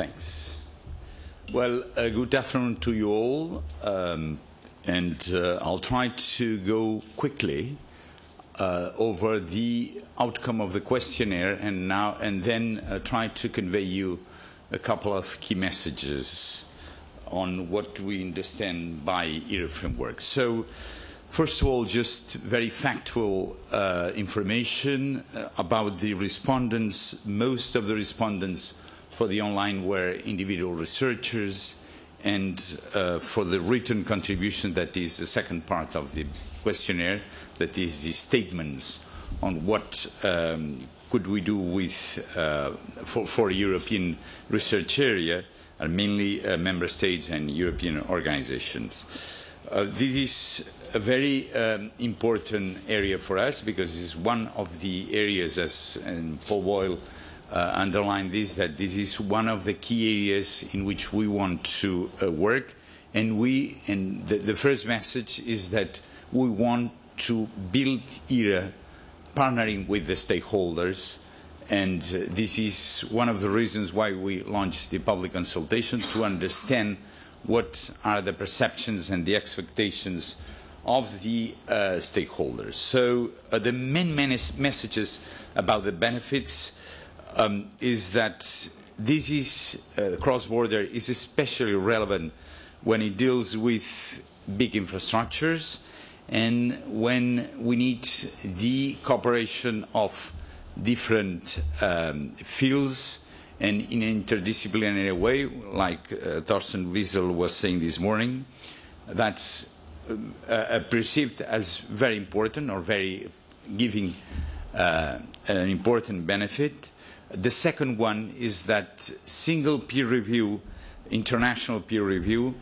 Thanks. Well, good afternoon to you all, and I'll try to go quickly over the outcome of the questionnaire, and then try to convey you a couple of key messages on what we understand by ERA framework. So, first of all, just very factual information about the respondents. Most of the respondents for the online were individual researchers, and for the written contribution, that is the second part of the questionnaire, that is the statements on what could we do with for European research area, are mainly member states and European organizations. This is a very important area for us, because it's one of the areas, as Paul Boyle underlined this, that this is one of the key areas in which we want to work, and the first message is that we want to build ERA partnering with the stakeholders, and this is one of the reasons why we launched the public consultation, to understand what are the perceptions and the expectations of the stakeholders. So the main messages about the benefits is that this is cross-border is especially relevant when it deals with big infrastructures and when we need the cooperation of different fields and in an interdisciplinary way, like Thorsten Wiesel was saying this morning. That's perceived as very important, or very giving an important benefit. The second one is that single peer review, international peer review,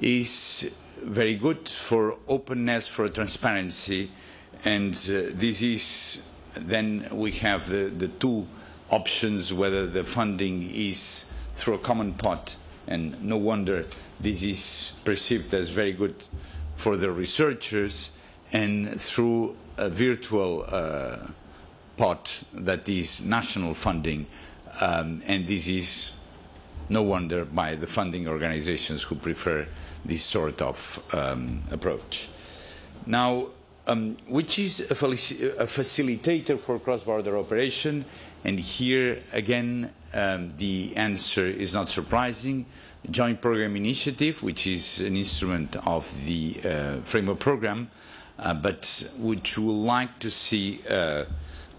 is very good for openness, for transparency, and this is, then we have the two options, whether the funding is through a common pot, and no wonder this is perceived as very good for the researchers, and through a virtual pot that is national funding, and this is no wonder by the funding organizations who prefer this sort of approach. Now, which is a facilitator for cross-border operation, and here again the answer is not surprising. Joint Program Initiative, which is an instrument of the framework program, but which we would like to see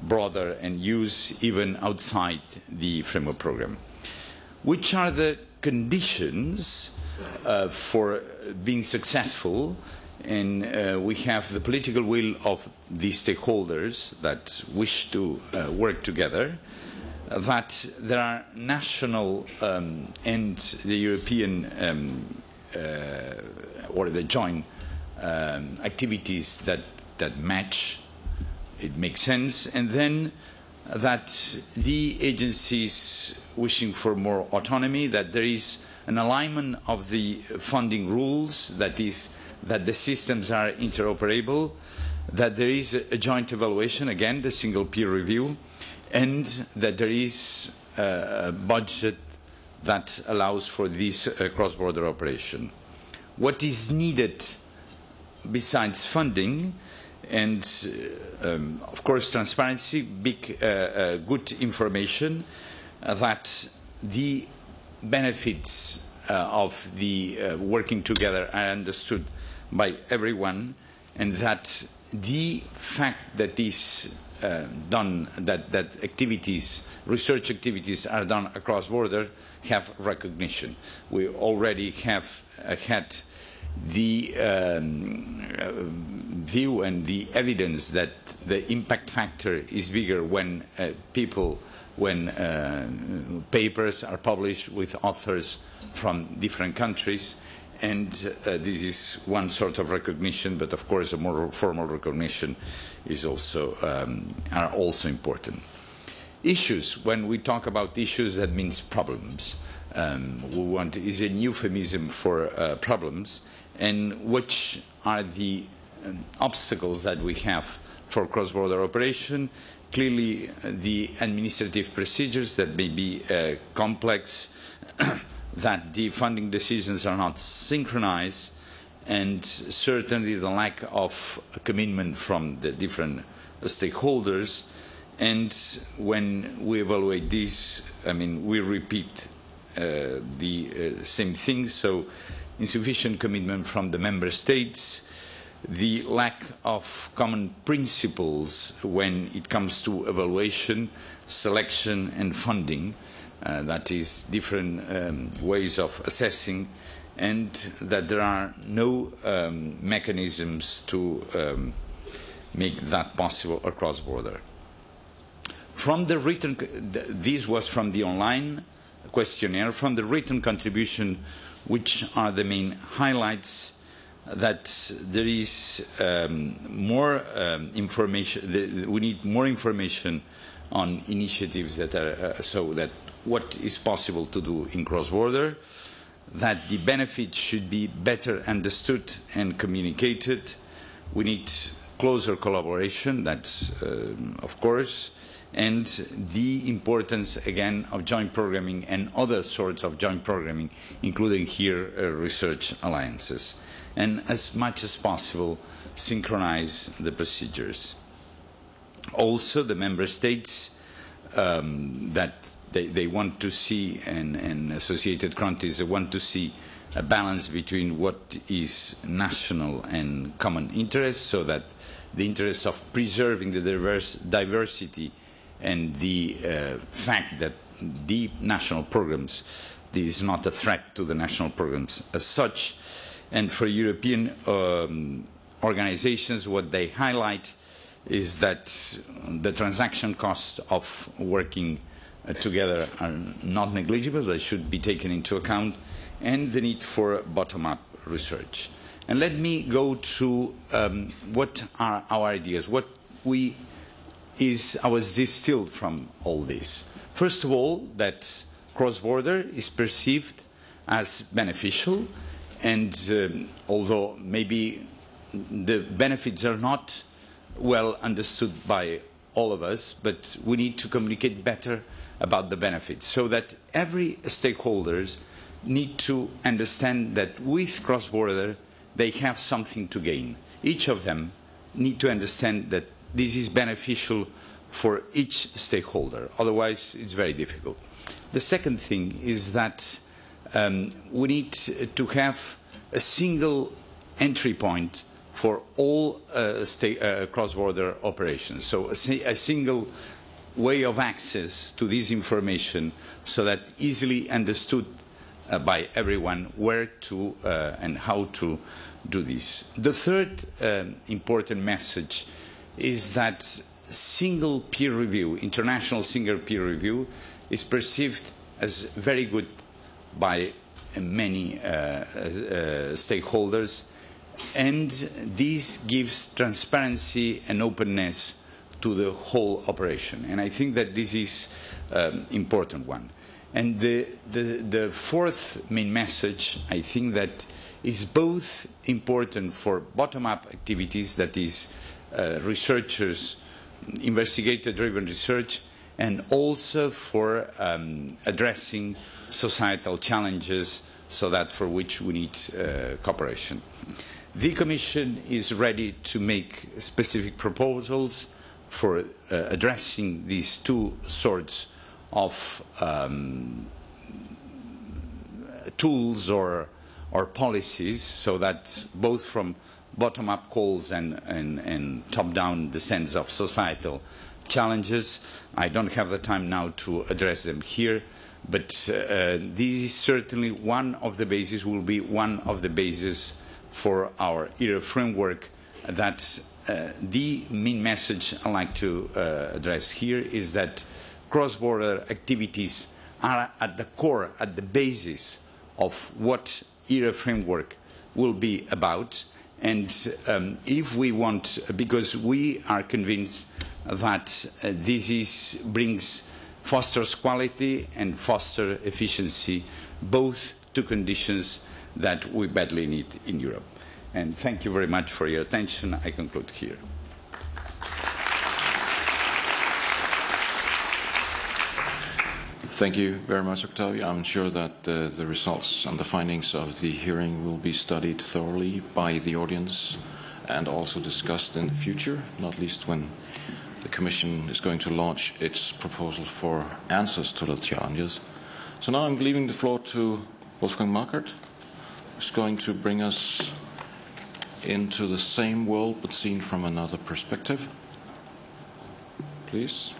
broader and use even outside the framework program. Which are the conditions for being successful? And we have the political will of the stakeholders that wish to work together, that there are national and the European or the joint activities that match. It makes sense, and then that the agencies wishing for more autonomy, that there is an alignment of the funding rules, that is, that the systems are interoperable, that there is a joint evaluation, again, the single peer review, and that there is a budget that allows for this cross-border operation. What is needed besides funding? And of course, transparency, good information, that the benefits of the working together are understood by everyone, and that the fact that this done, that activities, research activities are done across border, have recognition. We already have had the view and the evidence that the impact factor is bigger when papers are published with authors from different countries, and this is one sort of recognition, but of course a more formal recognition is also are also important. Issues, when we talk about issues, that means problems. Is a euphemism for problems, and which are the obstacles that we have for cross-border operation. Clearly, the administrative procedures that may be complex, that the funding decisions are not synchronized, and certainly the lack of commitment from the different stakeholders. And when we evaluate this, I mean, we repeat the same thing. So insufficient commitment from the member states, the lack of common principles when it comes to evaluation, selection and funding, that is different ways of assessing, and that there are no mechanisms to make that possible across border. From the written, this was from the online questionnaire. From the written contribution, which are the main highlights, that there is more information, we need more information on initiatives that are, so that what is possible to do in cross-border, that the benefits should be better understood and communicated. We need closer collaboration, that's of course, and the importance again of joint programming and other sorts of joint programming, including here research alliances, and as much as possible synchronize the procedures. Also, the member states that they want to see, and associated countries want to see a balance between what is national and common interest, so that the interest of preserving the diversity and the fact that the national programs, this is not a threat to the national programs as such. And for European organizations, what they highlight is that the transaction costs of working together are not negligible, they should be taken into account, and the need for bottom-up research. And let me go to what are our ideas, what was distilled from all this. First of all, that cross-border is perceived as beneficial, and although maybe the benefits are not well understood by all of us, but we need to communicate better about the benefits, so that every stakeholders need to understand that with cross-border they have something to gain. Each of them need to understand that this is beneficial for each stakeholder, otherwise it's very difficult. The second thing is that we need to have a single entry point for all cross-border operations, so a single way of access to this information, so that easily understood by everyone where to and how to do this. The third important message is that single peer review, international single peer review, is perceived as very good by many stakeholders, and this gives transparency and openness to the whole operation. And I think that this is an important one. And the fourth main message, I think that is both important for bottom-up activities, that is researchers, investigator-driven research, and also for addressing societal challenges, so that for which we need cooperation. The Commission is ready to make specific proposals for addressing these two sorts of tools or policies, so that both from bottom-up calls and top-down the sense of societal challenges. I don't have the time now to address them here, but this is certainly one of the bases, will be one of the bases for our ERA framework. That the main message I'd like to address here is that cross-border activities are at the core, at the basis of what ERA framework will be about. And if we want, because we are convinced that this fosters quality and fosters efficiency, both two conditions that we badly need in Europe. And thank you very much for your attention. I conclude here. Thank you very much, Octavi. I'm sure that the results and the findings of the hearing will be studied thoroughly by the audience and also discussed in the future, not least when the Commission is going to launch its proposal for answers to the challenges. So now I'm leaving the floor to Wolfgang Markert, who's going to bring us into the same world but seen from another perspective. Please.